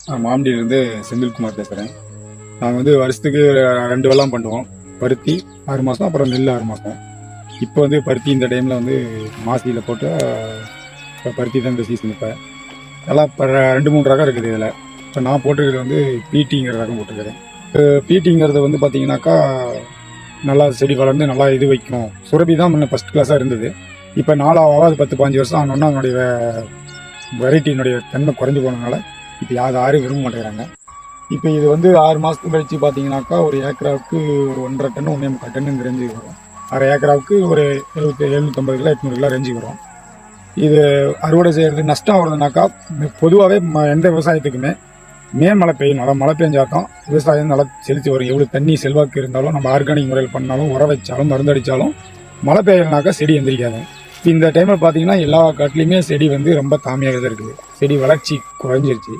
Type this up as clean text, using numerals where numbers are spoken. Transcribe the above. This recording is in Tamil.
நான் மாம்படியிலேருந்து செந்தில்குமார் பேசுகிறேன். நாங்கள் வந்து வருஷத்துக்கு 2 வெள்ளாம் பண்ணுவோம். பருத்தி 6 மாதம், அப்புறம் நெல் 6 மாதம். இப்போ வந்து பருத்தி இந்த டைமில் வந்து மாசியில் போட்டு இப்போ பருத்தி தான் இந்த சீசன். இப்போ எல்லாம் இப்போ 2-3 ரகம் இருக்குது. இதில் இப்போ நான் போட்டிருக்கிறது வந்து பிடிங்கிற ரகம் போட்டிருக்கிறேன். பிடிங்கிறது வந்து பார்த்தீங்கன்னாக்கா நல்லா செடி வளர்ந்து நல்லா இது வைக்கும். சுரபி தான் முன்ன ஃபஸ்ட் கிளாஸாக இருந்தது. இப்போ 4 10-15 வருஷம் ஆனோன்னா அதனுடைய வெரைட்டியினுடைய தன்மை குறைஞ்சி போனதுனால இப்போ யாரும் விரும்ப மாட்டேங்கிறாங்க. இப்போ இது வந்து 6 மாதத்துக்கு கழிச்சு பார்த்தீங்கன்னாக்கா ஒரு ஏக்கராவுக்கு ஒரு 1.5 டன் 1.25 டன் ரேஞ்சு வரும். அரை ஏக்கராவுக்கு ஒரு 750 கிலோ 800 கிலோ ரேஞ்சு வரும். இது அறுவடை செய்கிறது நஷ்டம் வருதுனாக்கா பொதுவாகவே எந்த விவசாயத்துக்குமே மழை பெய்யணும். மழை பெஞ்சாதான் விவசாயம் நல்லா செலுத்தி வரும். எவ்வளோ தண்ணி செல்வாக்கு இருந்தாலும் நம்ம ஆர்கானிக் முறையில் பண்ணாலும் உரம் வச்சாலும் மருந்தடித்தாலும் மழை பெய்யலனாக்கா செடி எந்திரிக்காது. இந்த டைமில் பார்த்தீங்கன்னா எல்லா காட்டிலையுமே செடி வந்து ரொம்ப தாமியாக தான் இருக்குது. செடி வளர்ச்சி குறைஞ்சிருச்சு.